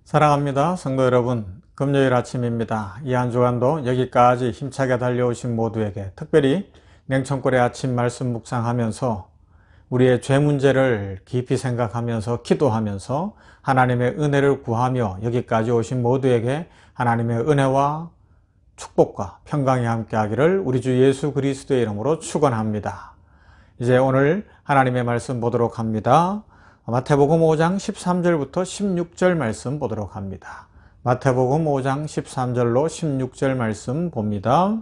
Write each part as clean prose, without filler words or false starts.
사랑합니다. 성도 여러분, 금요일 아침입니다. 이 한 주간도 여기까지 힘차게 달려오신 모두에게 특별히 냉천골의 아침 말씀 묵상하면서 우리의 죄 문제를 깊이 생각하면서 기도하면서 하나님의 은혜를 구하며 여기까지 오신 모두에게 하나님의 은혜와 축복과 평강이 함께하기를 우리 주 예수 그리스도의 이름으로 축원합니다. 이제 오늘 하나님의 말씀 보도록 합니다. 마태복음 5장 13절부터 16절 말씀 보도록 합니다. 마태복음 5장 13절로 16절 말씀 봅니다.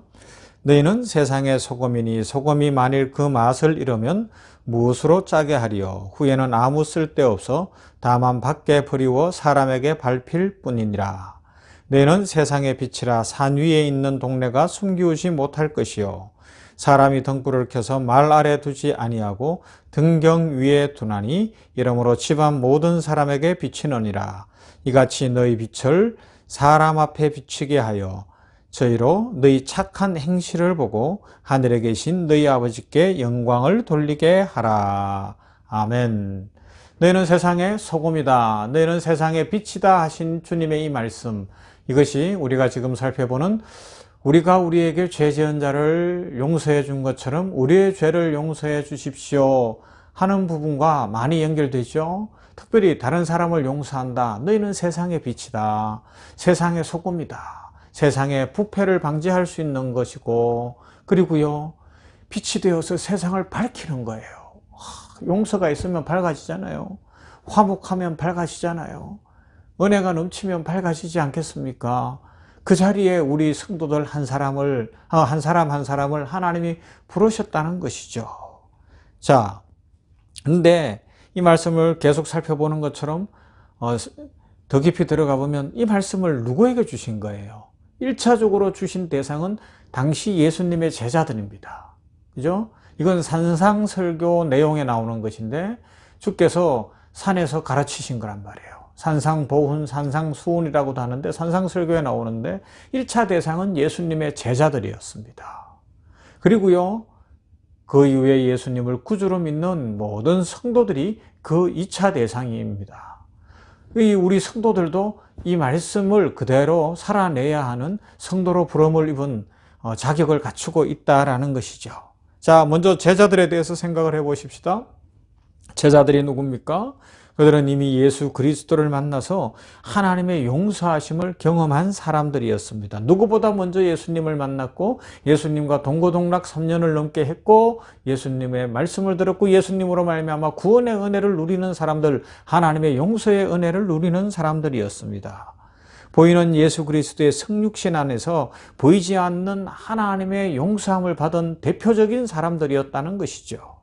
너희는 세상의 소금이니 소금이 만일 그 맛을 잃으면 무엇으로 짜게 하리요? 후에는 아무 쓸데없어 다만 밖에 버리워 사람에게 밟힐 뿐이니라. 너희는 세상의 빛이라. 산 위에 있는 동네가 숨기우지 못할 것이요 사람이 등불을 켜서 말 아래 두지 아니하고 등경 위에 두나니 이러므로 집안 모든 사람에게 비치느니라. 이같이 너희 빛을 사람 앞에 비치게 하여 저희로 너희 착한 행실을 보고 하늘에 계신 너희 아버지께 영광을 돌리게 하라. 아멘. 너희는 세상의 소금이다. 너희는 세상의 빛이다 하신 주님의 이 말씀, 이것이 우리가 지금 살펴보는 우리가 우리에게 죄 지은 자를 용서해 준 것처럼 우리의 죄를 용서해 주십시오 하는 부분과 많이 연결되죠. 특별히 다른 사람을 용서한다. 너희는 세상의 빛이다. 세상의 소금이다. 세상의 부패를 방지할 수 있는 것이고, 그리고요, 빛이 되어서 세상을 밝히는 거예요. 용서가 있으면 밝아지잖아요. 화목하면 밝아지잖아요. 은혜가 넘치면 밝아지지 않겠습니까? 그 자리에 우리 성도들 한 사람 한 사람을 하나님이 부르셨다는 것이죠. 자, 근데 이 말씀을 계속 살펴보는 것처럼 더 깊이 들어가 보면 이 말씀을 누구에게 주신 거예요? 1차적으로 주신 대상은 당시 예수님의 제자들입니다. 그죠? 이건 산상설교 내용에 나오는 것인데 주께서 산에서 가르치신 거란 말이에요. 산상보훈, 산상수훈이라고도 하는데 산상설교에 나오는데 1차 대상은 예수님의 제자들이었습니다. 그리고요, 그 이후에 예수님을 구주로 믿는 모든 성도들이 그 2차 대상입니다. 우리 성도들도 이 말씀을 그대로 살아내야 하는 성도로 부름을 입은 자격을 갖추고 있다라는 것이죠. 자, 먼저 제자들에 대해서 생각을 해보십시다. 제자들이 누굽니까? 그들은 이미 예수 그리스도를 만나서 하나님의 용서하심을 경험한 사람들이었습니다. 누구보다 먼저 예수님을 만났고 예수님과 동고동락 3년을 넘게 했고 예수님의 말씀을 들었고 예수님으로 말미암아 구원의 은혜를 누리는 사람들, 하나님의 용서의 은혜를 누리는 사람들이었습니다. 보이는 예수 그리스도의 성육신 안에서 보이지 않는 하나님의 용서함을 받은 대표적인 사람들이었다는 것이죠.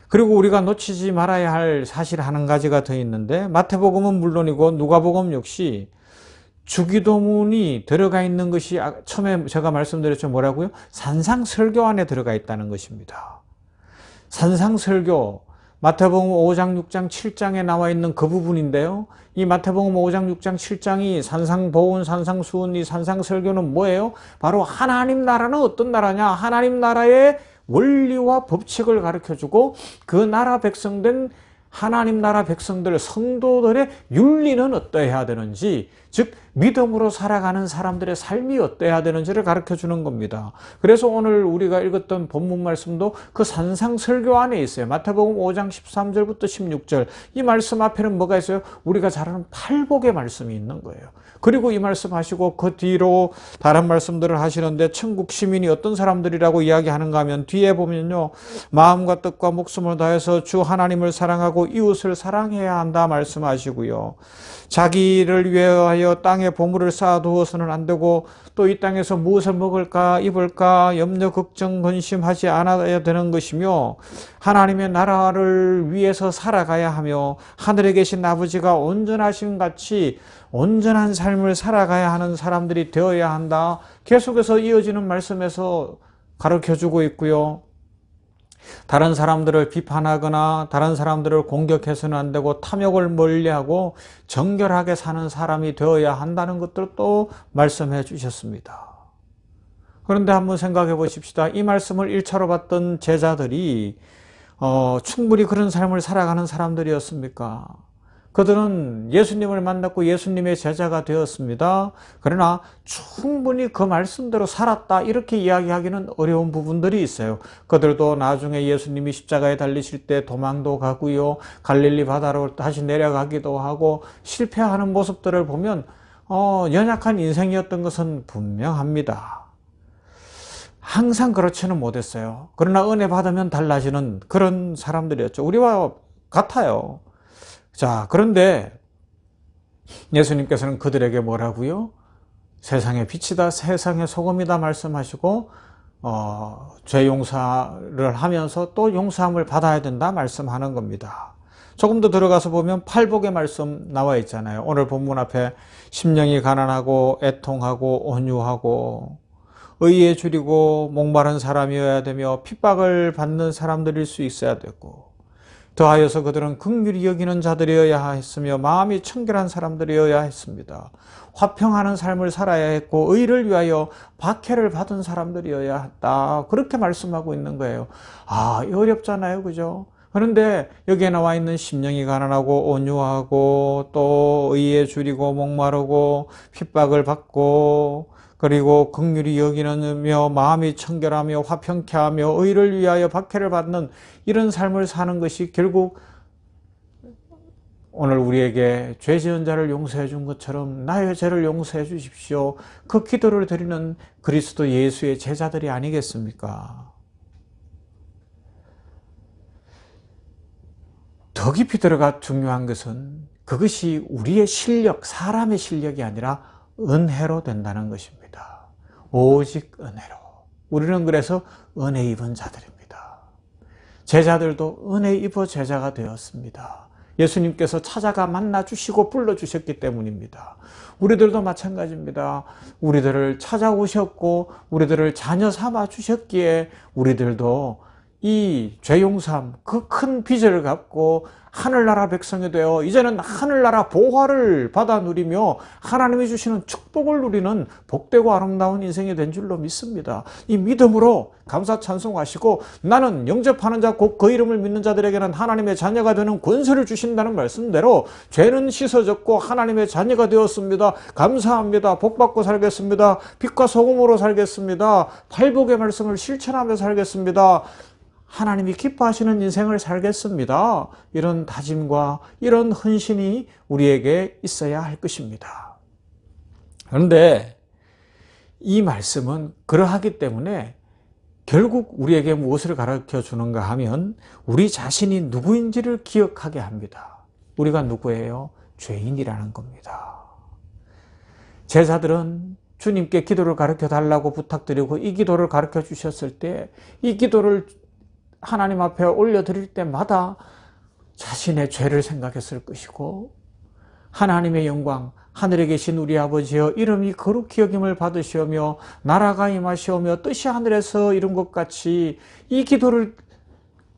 그리고 우리가 놓치지 말아야 할 사실 한 가지가 더 있는데, 마태복음은 물론이고 누가복음 역시 주기도문이 들어가 있는 것이 처음에 제가 말씀드렸죠. 뭐라고요? 산상설교 안에 들어가 있다는 것입니다. 산상설교, 마태복음 5장, 6장, 7장에 나와 있는 그 부분인데요. 이 마태복음 5장, 6장, 7장이 산상보훈, 산상수훈, 이 산상설교는 뭐예요? 바로 하나님 나라는 어떤 나라냐? 하나님 나라의 원리와 법칙을 가르쳐주고 그 나라 백성된 하나님 나라 백성들, 성도들의 윤리는 어떠해야 되는지, 즉 믿음으로 살아가는 사람들의 삶이 어떠해야 되는지를 가르쳐주는 겁니다. 그래서 오늘 우리가 읽었던 본문 말씀도 그 산상설교 안에 있어요. 마태복음 5장 13절부터 16절. 이 말씀 앞에는 뭐가 있어요? 우리가 잘 아는 팔복의 말씀이 있는 거예요. 그리고 이 말씀 하시고 그 뒤로 다른 말씀들을 하시는데, 천국 시민이 어떤 사람들이라고 이야기하는가 하면 뒤에 보면요, 마음과 뜻과 목숨을 다해서 주 하나님을 사랑하고 이웃을 사랑해야 한다 말씀하시고요, 자기를 위하여 땅에 보물을 쌓아두어서는 안 되고 또 이 땅에서 무엇을 먹을까 입을까 염려 걱정 근심하지 않아야 되는 것이며, 하나님의 나라를 위해서 살아가야 하며 하늘에 계신 아버지가 온전하신 같이 온전한 삶을 살아가야 하는 사람들이 되어야 한다. 계속해서 이어지는 말씀에서 가르쳐주고 있고요. 다른 사람들을 비판하거나 다른 사람들을 공격해서는 안 되고 탐욕을 멀리하고 정결하게 사는 사람이 되어야 한다는 것들도 말씀해 주셨습니다. 그런데 한번 생각해 보십시다. 이 말씀을 1차로 받던 제자들이 충분히 그런 삶을 살아가는 사람들이었습니까? 그들은 예수님을 만났고 예수님의 제자가 되었습니다. 그러나 충분히 그 말씀대로 살았다 이렇게 이야기하기는 어려운 부분들이 있어요. 그들도 나중에 예수님이 십자가에 달리실 때 도망도 가고요, 갈릴리 바다로 다시 내려가기도 하고 실패하는 모습들을 보면 연약한 인생이었던 것은 분명합니다. 항상 그렇지는 못했어요. 그러나 은혜 받으면 달라지는 그런 사람들이었죠. 우리와 같아요. 자, 그런데 예수님께서는 그들에게 뭐라고요? 세상의 빛이다, 세상의 소금이다 말씀하시고 죄 용서를 하면서 또 용서함을 받아야 된다 말씀하는 겁니다. 조금 더 들어가서 보면 팔복의 말씀 나와 있잖아요. 오늘 본문 앞에 심령이 가난하고 애통하고 온유하고 의에 줄이고 목마른 사람이어야 되며 핍박을 받는 사람들일 수 있어야 되고, 더하여서 그들은 긍휼히 여기는 자들이어야 했으며 마음이 청결한 사람들이어야 했습니다. 화평하는 삶을 살아야 했고 의를 위하여 박해를 받은 사람들이어야 했다. 그렇게 말씀하고 있는 거예요. 어렵잖아요, 그죠? 그런데 여기에 나와 있는 심령이 가난하고 온유하고 또 의에 줄이고 목마르고 핍박을 받고 그리고 긍휼히 여기느며 마음이 청결하며 화평케 하며 의를 위하여 박해를 받는 이런 삶을 사는 것이 결국 오늘 우리에게 죄 지은 자를 용서해 준 것처럼 나의 죄를 용서해 주십시오. 그 기도를 드리는 그리스도 예수의 제자들이 아니겠습니까? 더 깊이 들어가 중요한 것은 그것이 우리의 실력, 사람의 실력이 아니라 은혜로 된다는 것입니다. 오직 은혜로. 우리는 그래서 은혜 입은 자들입니다. 제자들도 은혜 입어 제자가 되었습니다. 예수님께서 찾아가 만나주시고 불러주셨기 때문입니다. 우리들도 마찬가지입니다. 우리들을 찾아오셨고 우리들을 자녀 삼아 주셨기에 우리들도 이 죄용삼, 그 큰 빚을 갚고 하늘나라 백성이 되어 이제는 하늘나라 보화를 받아 누리며 하나님이 주시는 축복을 누리는 복되고 아름다운 인생이 된 줄로 믿습니다. 이 믿음으로 감사 찬송하시고 나는 영접하는 자 곧 그 이름을 믿는 자들에게는 하나님의 자녀가 되는 권세를 주신다는 말씀대로 죄는 씻어졌고 하나님의 자녀가 되었습니다. 감사합니다. 복받고 살겠습니다. 빛과 소금으로 살겠습니다. 팔복의 말씀을 실천하며 살겠습니다. 하나님이 기뻐하시는 인생을 살겠습니다. 이런 다짐과 이런 헌신이 우리에게 있어야 할 것입니다. 그런데 이 말씀은 그러하기 때문에 결국 우리에게 무엇을 가르쳐 주는가 하면 우리 자신이 누구인지를 기억하게 합니다. 우리가 누구예요? 죄인이라는 겁니다. 제자들은 주님께 기도를 가르쳐 달라고 부탁드리고 이 기도를 가르쳐 주셨을 때 이 기도를 하나님 앞에 올려드릴 때마다 자신의 죄를 생각했을 것이고 하나님의 영광, 하늘에 계신 우리 아버지여 이름이 거룩히 여김을 받으시오며 나라가 임하시오며 뜻이 하늘에서 이룬 것 같이 이 기도를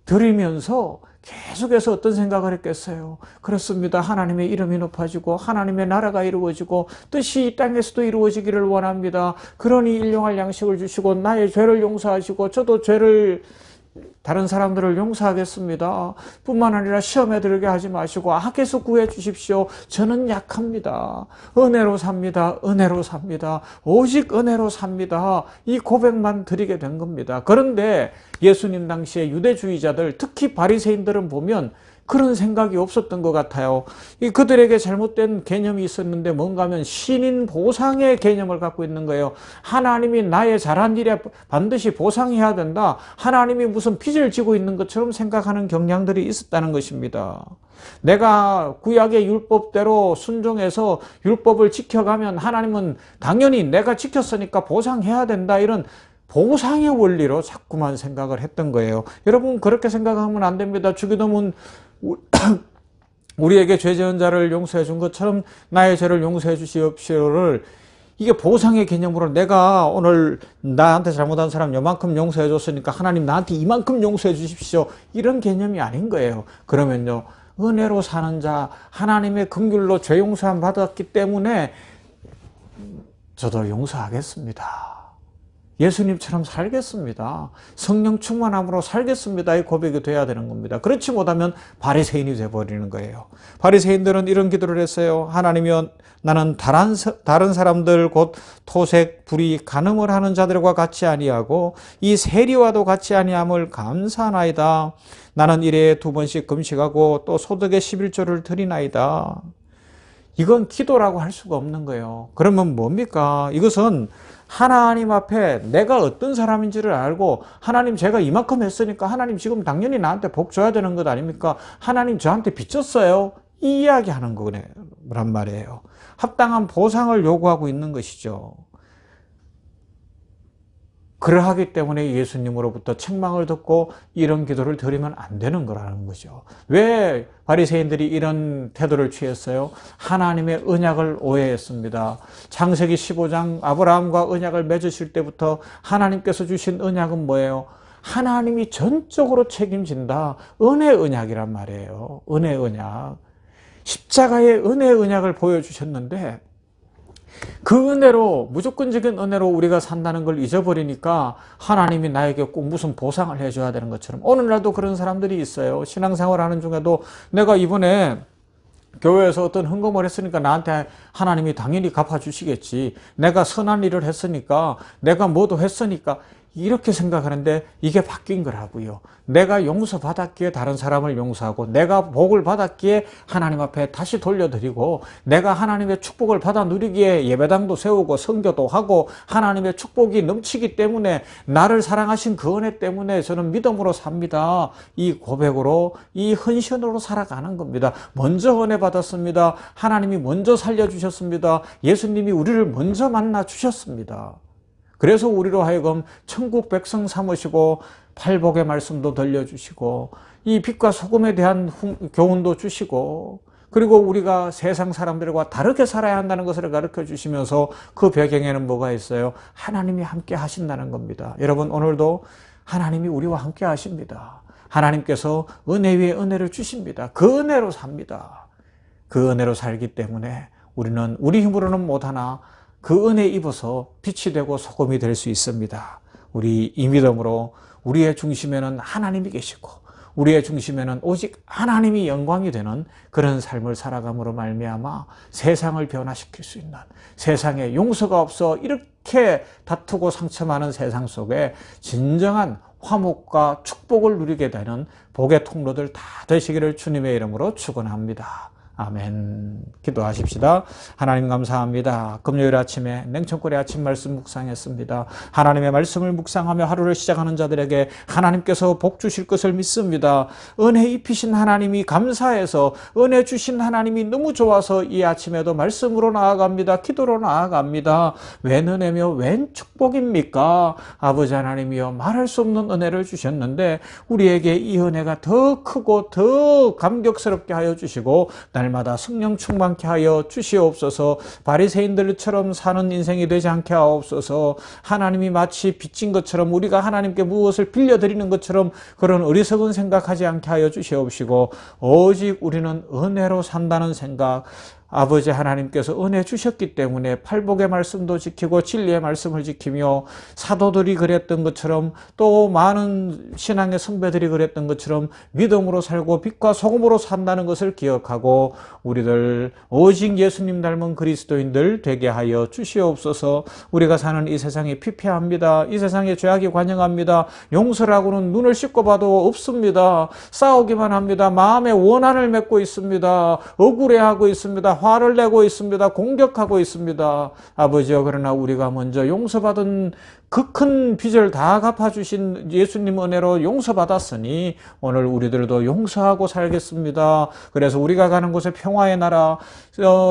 드리면서 계속해서 어떤 생각을 했겠어요? 그렇습니다. 하나님의 이름이 높아지고 하나님의 나라가 이루어지고 뜻이 이 땅에서도 이루어지기를 원합니다. 그러니 일용할 양식을 주시고 나의 죄를 용서하시고 저도 다른 사람들을 용서하겠습니다. 뿐만 아니라 시험에 들게 하지 마시고 악에서 구해 주십시오. 저는 약합니다. 은혜로 삽니다. 은혜로 삽니다. 오직 은혜로 삽니다. 이 고백만 드리게 된 겁니다. 그런데 예수님 당시에 유대주의자들, 특히 바리새인들은 보면 그런 생각이 없었던 것 같아요. 그들에게 잘못된 개념이 있었는데 뭔가 하면 신인 보상의 개념을 갖고 있는 거예요. 하나님이 나의 잘한 일에 반드시 보상해야 된다. 하나님이 무슨 빚을 지고 있는 것처럼 생각하는 경향들이 있었다는 것입니다. 내가 구약의 율법대로 순종해서 율법을 지켜가면 하나님은 당연히 내가 지켰으니까 보상해야 된다. 이런 보상의 원리로 자꾸만 생각을 했던 거예요. 여러분 그렇게 생각하면 안 됩니다. 주기도문 우리에게 죄 지은 자를 용서해 준 것처럼 나의 죄를 용서해 주시옵시오를 이게 보상의 개념으로 내가 오늘 나한테 잘못한 사람 요만큼 용서해 줬으니까 하나님 나한테 이만큼 용서해 주십시오 이런 개념이 아닌 거예요. 그러면요 은혜로 사는 자 하나님의 긍휼로 죄 용서함 받았기 때문에 저도 용서하겠습니다. 예수님처럼 살겠습니다. 성령 충만함으로 살겠습니다. 이 고백이 돼야 되는 겁니다. 그렇지 못하면 바리새인이 되어버리는 거예요. 바리새인들은 이런 기도를 했어요. 하나님이여, 나는 다른 사람들 곧 토색, 불의, 간음을 하는 자들과 같이 아니하고 이 세리와도 같이 아니함을 감사하나이다. 나는 일에 2번씩 금식하고 또 소득의 11조를 드리나이다. 이건 기도라고 할 수가 없는 거예요. 그러면 뭡니까? 이것은 하나님 앞에 내가 어떤 사람인지를 알고, 하나님 제가 이만큼 했으니까 하나님 지금 당연히 나한테 복 줘야 되는 것 아닙니까? 하나님 저한테 빚졌어요? 이 이야기 하는 거란 말이에요. 합당한 보상을 요구하고 있는 것이죠. 그러하기 때문에 예수님으로부터 책망을 듣고 이런 기도를 드리면 안 되는 거라는 거죠. 왜 바리새인들이 이런 태도를 취했어요? 하나님의 언약을 오해했습니다. 창세기 15장 아브라함과 언약을 맺으실 때부터 하나님께서 주신 언약은 뭐예요? 하나님이 전적으로 책임진다. 은혜 언약이란 말이에요. 은혜 언약. 십자가의 은혜 언약을 보여주셨는데, 그 은혜로, 무조건적인 은혜로 우리가 산다는 걸 잊어버리니까 하나님이 나에게 꼭 무슨 보상을 해줘야 되는 것처럼, 오늘날도 그런 사람들이 있어요. 신앙생활 하는 중에도 내가 이번에 교회에서 어떤 헌금을 했으니까 나한테 하나님이 당연히 갚아주시겠지. 내가 선한 일을 했으니까, 내가 뭐도 했으니까, 이렇게 생각하는데 이게 바뀐 거라고요. 내가 용서받았기에 다른 사람을 용서하고, 내가 복을 받았기에 하나님 앞에 다시 돌려드리고, 내가 하나님의 축복을 받아 누리기에 예배당도 세우고 선교도 하고 하나님의 축복이 넘치기 때문에, 나를 사랑하신 그 은혜 때문에 저는 믿음으로 삽니다. 이 고백으로, 이 헌신으로 살아가는 겁니다. 먼저 은혜 받았습니다. 하나님이 먼저 살려주셨습니다. 예수님이 우리를 먼저 만나 주셨습니다. 그래서 우리로 하여금 천국 백성 삼으시고 팔복의 말씀도 들려주시고 이 빛과 소금에 대한 교훈도 주시고, 그리고 우리가 세상 사람들과 다르게 살아야 한다는 것을 가르쳐 주시면서 그 배경에는 뭐가 있어요? 하나님이 함께 하신다는 겁니다. 여러분, 오늘도 하나님이 우리와 함께 하십니다. 하나님께서 은혜 위에 은혜를 주십니다. 그 은혜로 삽니다. 그 은혜로 살기 때문에 우리는 우리 힘으로는 못하나 그 은혜 입어서 빛이 되고 소금이 될 수 있습니다. 우리 이 믿음으로 우리의 중심에는 하나님이 계시고, 우리의 중심에는 오직 하나님이 영광이 되는 그런 삶을 살아감으로 말미암아 세상을 변화시킬 수 있는, 세상에 용서가 없어 이렇게 다투고 상처 많은 세상 속에 진정한 화목과 축복을 누리게 되는 복의 통로들 다 되시기를 주님의 이름으로 축원합니다. 아멘. 기도하십시다. 하나님 감사합니다. 금요일 아침에 냉천골의 아침 말씀 묵상했습니다. 하나님의 말씀을 묵상하며 하루를 시작하는 자들에게 하나님께서 복 주실 것을 믿습니다. 은혜 입히신 하나님이 감사해서, 은혜 주신 하나님이 너무 좋아서 이 아침에도 말씀으로 나아갑니다. 기도로 나아갑니다. 웬 은혜며 웬 축복입니까? 아버지 하나님이여, 말할 수 없는 은혜를 주셨는데 우리에게 이 은혜가 더 크고 더 감격스럽게 하여 주시고 날마다 성령 충만케 하여 주시옵소서. 바리새인들처럼 사는 인생이 되지 않게 하옵소서. 하나님이 마치 빚진 것처럼, 우리가 하나님께 무엇을 빌려드리는 것처럼 그런 어리석은 생각하지 않게 하여 주시옵시고, 오직 우리는 은혜로 산다는 생각, 아버지 하나님께서 은혜 주셨기 때문에 팔복의 말씀도 지키고 진리의 말씀을 지키며, 사도들이 그랬던 것처럼 또 많은 신앙의 선배들이 그랬던 것처럼 믿음으로 살고 빛과 소금으로 산다는 것을 기억하고, 우리들 오직 예수님 닮은 그리스도인들 되게 하여 주시옵소서. 우리가 사는 이 세상이 피폐합니다. 이 세상에 죄악이 관영합니다. 용서라고는 눈을 씻고 봐도 없습니다. 싸우기만 합니다. 마음에 원한을 맺고 있습니다. 억울해하고 있습니다. 화를 내고 있습니다. 공격하고 있습니다. 아버지여, 그러나 우리가 먼저 용서받은 그 큰 빚을 다 갚아주신 예수님 은혜로 용서받았으니 오늘 우리들도 용서하고 살겠습니다. 그래서 우리가 가는 곳에 평화의 나라,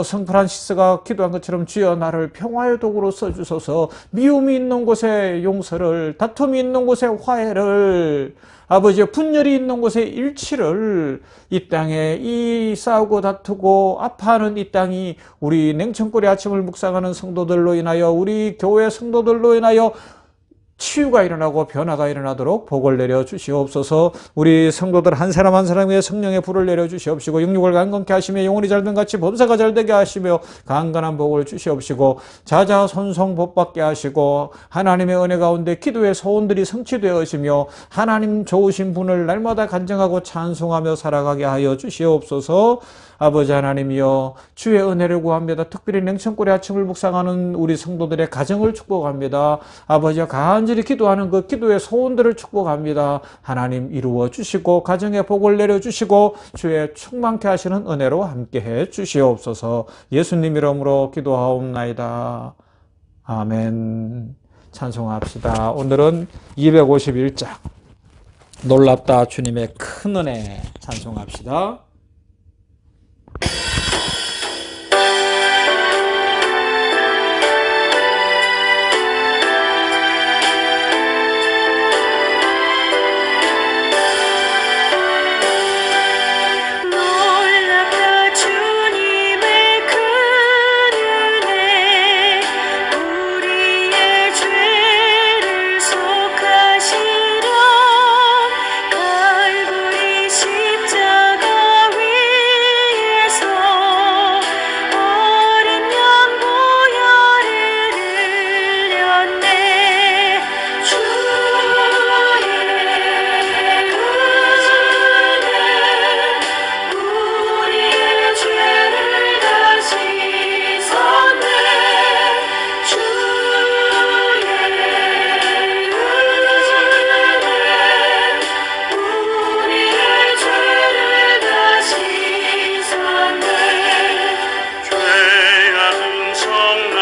성 프란시스가 기도한 것처럼 주여 나를 평화의 도구로 써주소서. 미움이 있는 곳에 용서를, 다툼이 있는 곳에 화해를, 아버지의 분열이 있는 곳에 일치를, 이 땅에 이 싸우고 다투고 아파하는 이 땅이 우리 냉천골의 아침을 묵상하는 성도들로 인하여, 우리 교회 성도들로 인하여 치유가 일어나고 변화가 일어나도록 복을 내려 주시옵소서. 우리 성도들 한 사람 한 사람에게 성령의 불을 내려 주시옵시고 영육을 강건케 하시며 영혼이 잘된 같이 범사가 잘되게 하시며 강건한 복을 주시옵시고 자자손송 복받게 하시고 하나님의 은혜 가운데 기도의 소원들이 성취되어지며 하나님 좋으신 분을 날마다 간증하고 찬송하며 살아가게 하여 주시옵소서. 아버지 하나님이여, 주의 은혜를 구합니다. 특별히 냉천골의 아침을 묵상하는 우리 성도들의 가정을 축복합니다. 아버지여, 간절히 기도하는 그 기도의 소원들을 축복합니다. 하나님 이루어 주시고 가정에 복을 내려 주시고 주의 충만케 하시는 은혜로 함께해 주시옵소서. 예수님 이름으로 기도하옵나이다. 아멘. 찬송합시다. 오늘은 251장 놀랍다 주님의 큰 은혜 찬송합시다. 죄악은 성